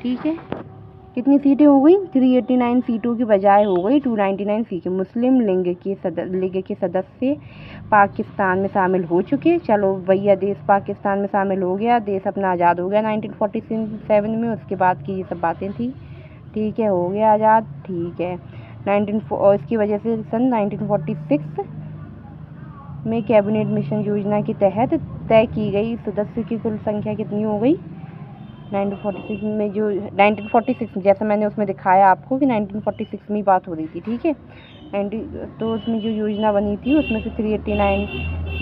ठीक है, कितनी सीटें हो गई? 389 सीटों की बजाय हो गई 299 सीटें। मुस्लिम लीग के सदस्य पाकिस्तान में शामिल हो चुके। चलो भैया, देश पाकिस्तान में शामिल हो गया, देश अपना आज़ाद हो गया 1947 में। उसके बाद की ये सब बातें थी। ठीक है, हो गया आज़ाद। ठीक है, और इसकी वजह से सन 1946 में कैबिनेट मिशन योजना के तहत तय की गई सदस्य की कुल संख्या कितनी हो गई? 1946 में, जो 1946 जैसा मैंने उसमें दिखाया आपको कि 1946 में बात हो रही थी। ठीक है, तो उसमें जो योजना बनी थी उसमें से 389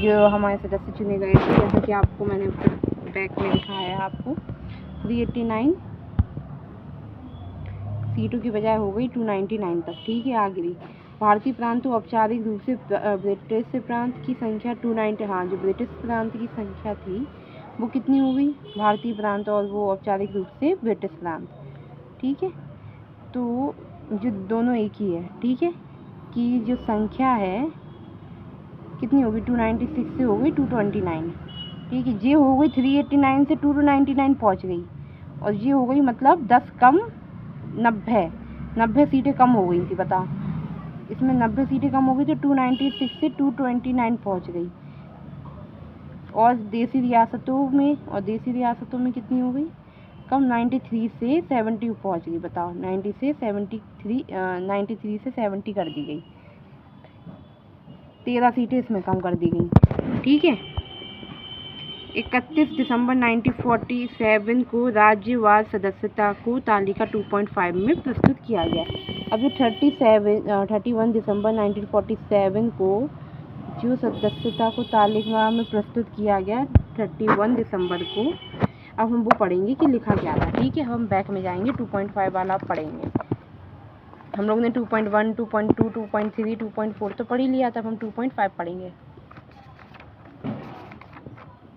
जो हमारे सदस्य चुने गए थे, जैसा कि आपको मैंने बैक में दिखाया है आपको। 389 सीटों की बजाय हो गई 299 तक। ठीक है, आगे भारतीय प्रांत औपचारिक रूप से ब्रिटिश प्रांत की संख्या 290। हाँ, जो ब्रिटिश प्रांत की संख्या थी वो कितनी हो गई? भारतीय प्रांत और वो औपचारिक रूप से ब्रिटिश प्रांत। ठीक है, तो जो दोनों एक ही है। ठीक है, कि जो संख्या है कितनी होगी? 296 से हो गई 229। ठीक है, ये हो गई 389 से 299 पहुँच गई, और ये हो गई मतलब 10 कम 90 सीटें कम हो गई थी। बताओ, इसमें 90 सीटें कम हो गई तो 296 से 229 पहुँच गई। और देसी रियासतों में कितनी हो गई? कम 93 से 70 पहुँच गई। बताओ, 93 से 70 कर दी गई। 13 सीटें इसमें कम कर दी गई। ठीक है, 31 दिसंबर 1947 को राज्यवार सदस्यता को तालिका 2.5 में प्रस्तुत किया गया। अब जो 31 दिसंबर 1947 को जो सदस्यता को तालिका में प्रस्तुत किया गया 31 दिसंबर को, अब हम वो पढ़ेंगे कि लिखा क्या था। ठीक है, हम बैक में जाएंगे, 2.5 वाला पढ़ेंगे। हम लोग ने 2.1, 2.2, 2.3, 2.4 तो पढ़ ही लिया था। अब हम 2.5 पढ़ेंगे।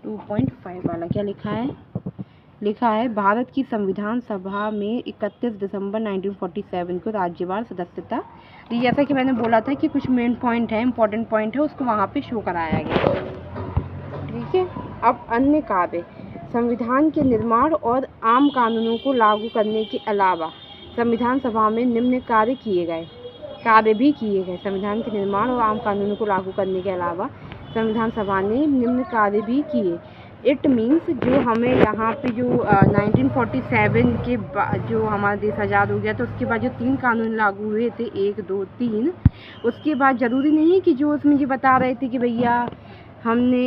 2.5 वाला क्या लिखा है? लिखा है, भारत की संविधान सभा में 31 दिसंबर 1947 को राज्यवार सदस्यता। जैसा कि मैंने बोला था कि कुछ मेन पॉइंट है, इंपॉर्टेंट पॉइंट है, उसको वहाँ पे शो कराया गया। ठीक है, अब अन्य कार्य। संविधान के निर्माण और आम कानूनों को लागू करने के अलावा संविधान सभा में निम्न कार्य भी किए गए। संविधान के निर्माण और आम कानूनों को लागू करने के अलावा संविधान सभा ने निम्न कार्य भी किए। इट मीन्स जो हमें यहाँ पे जो 1947 के बाद जो हमारा देश आज़ाद हो गया तो उसके बाद जो 3 कानून लागू हुए थे, 1, 2, 3, उसके बाद ज़रूरी नहीं है कि जो उसमें ये बता रहे थे कि भैया हमने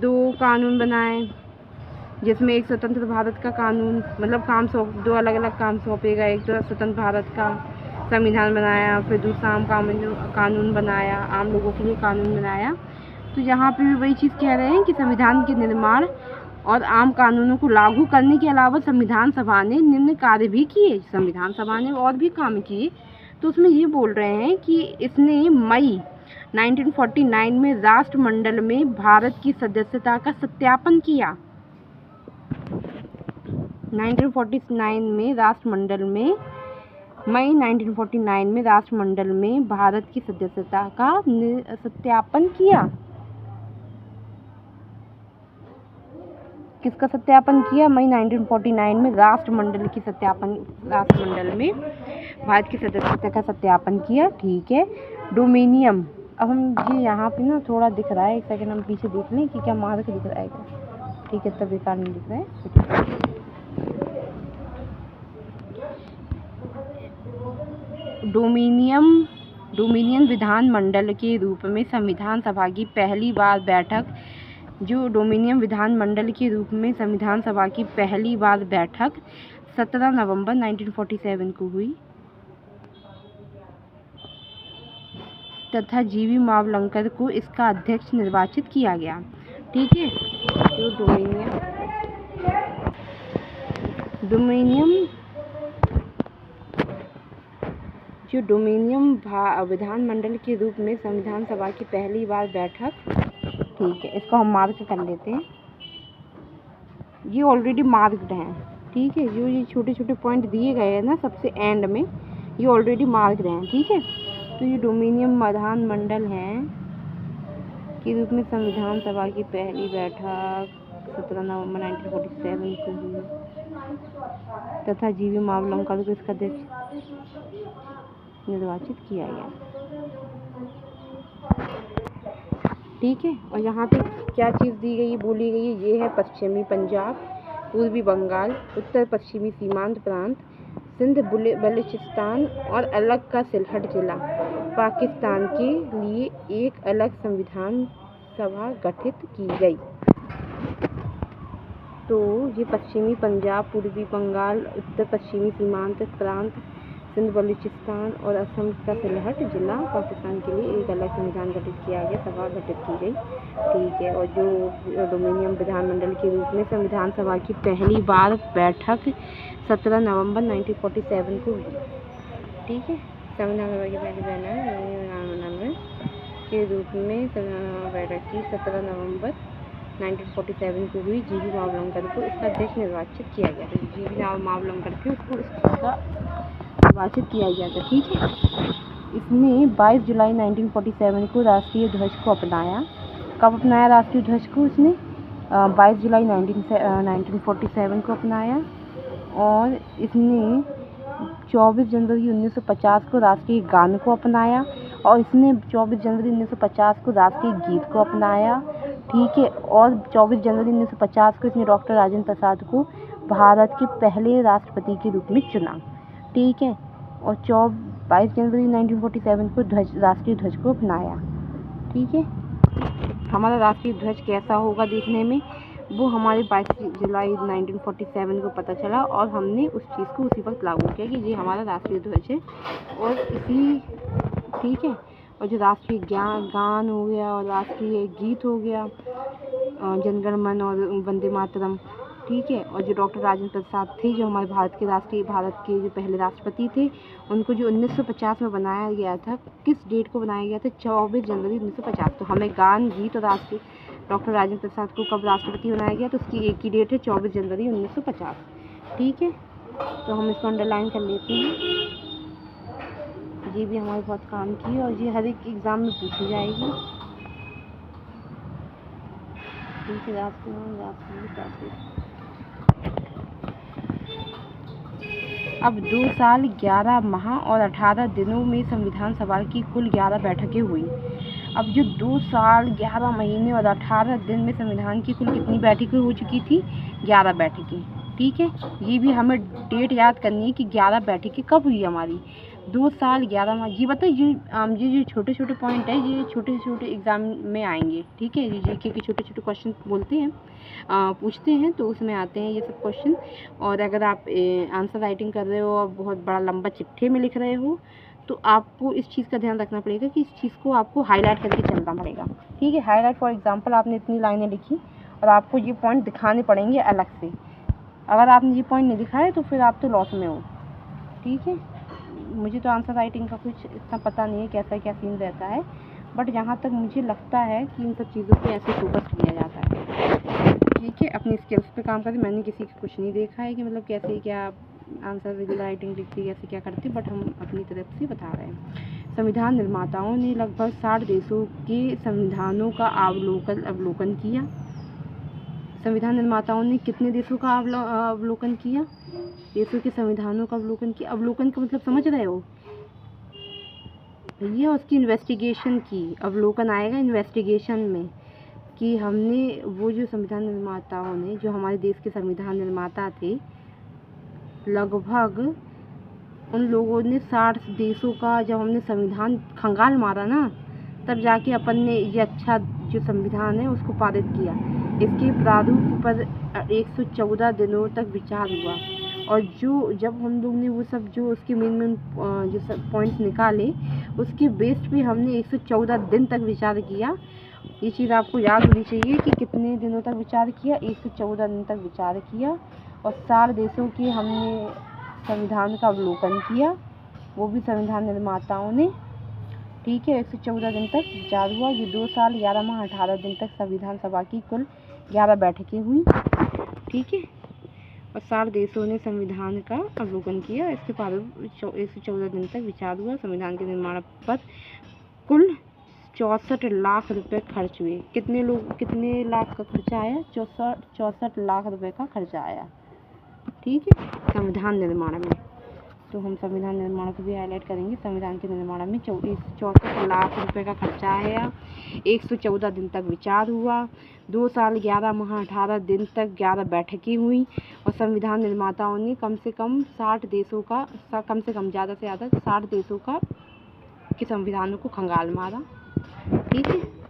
2 कानून बनाए, जिसमें एक स्वतंत्र भारत का कानून, मतलब दो अलग अलग काम सौंपे गए। एक तो स्वतंत्र भारत का संविधान बनाया, फिर दूसरा आम कानून बनाया, आम लोगों के लिए कानून बनाया। तो यहाँ पे भी वही चीज़ कह रहे हैं कि संविधान के निर्माण और आम कानूनों को लागू करने के अलावा संविधान सभा ने निम्न कार्य भी किए। संविधान सभा ने और भी काम किए। तो उसमें ये बोल रहे हैं कि इसने मई 1949 में राष्ट्रमंडल में भारत की सदस्यता का सत्यापन किया। 1949 में राष्ट्रमंडल में, मई 1949 में राष्ट्रमंडल में भारत की सदस्यता का सत्यापन किया। किसका सत्यापन किया? मई 1949 में राष्ट्रमंडल में भारत की सदस्यता का सत्यापन किया। ठीक है, डोमिनियम। अब हम ये यहाँ पे ना थोड़ा दिख रहा है, एक सेकंड हम पीछे देख लें कि क्या मार्क दिख रहा है क्या। ठीक है, तब बेकार नहीं दिख रहा है। डोमिनियन विधानमंडल के रूप में संविधान सभा की पहली बार बैठक 17 नवंबर 1947 को हुई तथा जीवी मावलंकर को इसका अध्यक्ष निर्वाचित किया गया। ठीक है, जो डोमिनियन विधानमंडल के रूप में संविधान सभा की पहली बार बैठक। ठीक है, इसको हम मार्क कर लेते हैं। ये ऑलरेडी मार्क्ड हैं। ठीक है, जो ये छोटे छोटे पॉइंट दिए गए हैं ना सबसे एंड में, ये ऑलरेडी मार्क्ड हैं। ठीक है, तो ये डोमिनियन विधानमंडल हैं के रूप में संविधान सभा की पहली बैठक 17 नवंबर 1947 को हुई। तथा जीवी मावलंकर को इसका अध्यक्ष निर्वाचित किया गया। ठीक है, और यहाँ पे क्या चीज़ दी गई बोली गई है, ये है पश्चिमी पंजाब, पूर्वी बंगाल, उत्तर पश्चिमी सीमांत प्रांत, सिंध बलूचिस्तान और अलग का सिलहट जिला पाकिस्तान के लिए एक अलग संविधान सभा गठित की गई। तो ये पश्चिमी पंजाब, पूर्वी बंगाल, उत्तर पश्चिमी सीमांत प्रांत, सिंध बलूचिस्तान और असम का सिलहट जिला पाकिस्तान के लिए एक अलग संविधान गठित किया गया, सभा गठित की गई। ठीक है, और जो डोमिनियन विधानमंडल के रूप में संविधान सभा की पहली बार बैठक 17 नवंबर 1947 को हुई। ठीक है, संविधान सभा की पहली विधानमंडल के रूप में संविधान बैठक की 17 नवंबर 1947 को हुई। जीवी मावलंकर को इसका अध्यक्ष निर्वाचित किया गया था। जीवी मावलंकर को इसको इसका निर्वाचित किया गया था। ठीक है, इसने 22 जुलाई 1947 को राष्ट्रीय ध्वज को अपनाया। कब अपनाया राष्ट्रीय ध्वज को? इसने 22 जुलाई 1947 को अपनाया। और इसने 24 जनवरी 1950 को राष्ट्रीय गान को अपनाया। और इसने 24 जनवरी 1950 को राष्ट्रीय गीत को अपनाया। ठीक है, और 24 जनवरी 1950 को इसने डॉक्टर राजेंद्र प्रसाद को भारत के पहले राष्ट्रपति के रूप में चुना। ठीक है, और 22 जनवरी 1947 को राष्ट्रीय ध्वज को अपनाया। ठीक है, हमारा राष्ट्रीय ध्वज कैसा होगा देखने में, वो हमारे 22 जुलाई 1947 को पता चला और हमने उस चीज़ को उसी वक्त लागू किया कि ये हमारा राष्ट्रीय ध्वज है। और इसी ठीक है, और जो राष्ट्रीय गान हो गया और राष्ट्रीय गीत हो गया, जन गण मन और वंदे मातरम। ठीक है, और जो डॉक्टर राजेंद्र प्रसाद थे, जो हमारे भारत के जो पहले राष्ट्रपति थे, उनको जो 1950 में बनाया गया था, किस डेट को बनाया गया था? 24 जनवरी 1950। तो हमें गान, गीत और राष्ट्रीय डॉक्टर राजेंद्र प्रसाद को कब राष्ट्रपति बनाया गया? तो उसकी एक ही डेट है, 24 जनवरी 1950। ठीक है, तो हम इसको अंडरलाइन कर लेते हैं। ये भी हमारे बहुत काम की और ये हर एक एग्ज़ाम में पूछी जाएगी। ठीक है, अब 2 साल 11 माह और 18 दिनों में संविधान सभा की कुल 11 बैठकें हुई। अब जो 2 साल 11 महीने और 18 दिन में संविधान की कुल कितनी बैठकें हो चुकी थी? 11 बैठकें। ठीक है, ये भी हमें डेट याद करनी है कि 11 बैठकें कब हुई हमारी। 2 साल 11 माह। ये बताइए, ये जो छोटे छोटे पॉइंट है, ये छोटे छोटे एग्ज़ाम में आएंगे। ठीक है, ये जीके के छोटे छोटे क्वेश्चन बोलते हैं, पूछते हैं, तो उसमें आते हैं ये सब क्वेश्चन। और अगर आप आंसर राइटिंग कर रहे हो और बहुत बड़ा लंबा चिट्ठे में लिख रहे हो, तो आपको इस चीज़ का ध्यान रखना पड़ेगा कि इस चीज़ को आपको हाईलाइट करके चलना पड़ेगा। ठीक है, हाईलाइट फॉर एग्जांपल आपने इतनी लाइनें लिखी और आपको ये पॉइंट दिखाने पड़ेंगे अलग से। अगर आपने ये पॉइंट नहीं दिखाए तो फिर आप तो लॉस में हो। ठीक है, मुझे तो आंसर राइटिंग का कुछ इतना पता नहीं है कैसा क्या सीन रहता है, बट जहाँ तक मुझे लगता है कि इन सब चीज़ों पे ऐसे फोकस किया जाता है। ठीक है, अपनी स्किल्स पे काम करते। मैंने किसी का कुछ नहीं देखा है कि मतलब कैसे क्या आंसर राइटिंग लिखती, कैसे क्या करती, बट हम अपनी तरफ से बता रहे हैं। संविधान निर्माताओं ने लगभग 60 देशों के संविधानों का अवलोकन किया। संविधान निर्माताओं ने कितने देशों का अवलोकन किया? देशों के संविधानों का अवलोकन किया। अवलोकन का मतलब समझ रहे हो भैया? उसकी इन्वेस्टिगेशन की। अवलोकन आएगा इन्वेस्टिगेशन में, कि हमने वो जो संविधान निर्माताओं ने, जो हमारे देश के संविधान निर्माता थे, लगभग उन लोगों ने 60 देशों का जब हमने संविधान खंगाल मारा ना, तब जाके अपन ने ये अच्छा जो संविधान है उसको पारित किया। इसके प्रारूप पर 114 दिनों तक विचार हुआ। और जब हम लोग ने वो सब जो उसके मेन जो सब पॉइंट्स निकाले, उसके बेस पे हमने 114 दिन तक विचार किया। ये चीज़ आपको याद होनी चाहिए कि कितने दिनों तक विचार किया? 114 दिन तक विचार किया। और 60 देशों के हमने संविधान का अवलोकन किया, वो भी संविधान निर्माताओं ने। ठीक है, 114 दिन तक विचार हुआ। ये 2 साल 11 माह 18 दिन तक संविधान सभा की कुल 11 बैठकें हुई। ठीक है, और 60 देशों ने संविधान का अवलोकन किया। इसके बाद 114 दिन तक विचार हुआ। संविधान के निर्माण पर कुल 64 लाख रुपए खर्च हुए। कितने लाख का खर्चा आया? 64 लाख रुपए का खर्चा आया। ठीक है। संविधान निर्माण में, तो हम संविधान निर्माण को भी हाईलाइट करेंगे। संविधान के निर्माण में 64 लाख रुपए का खर्चा आया, 114 दिन तक विचार हुआ, 2 साल 11 माह 18 दिन तक 11 बैठकें हुई और संविधान निर्माताओं ने कम से कम 60 देशों का, कम से कम ज़्यादा से ज़्यादा 60 देशों का के संविधानों को खंगाल मारा। ठीक है।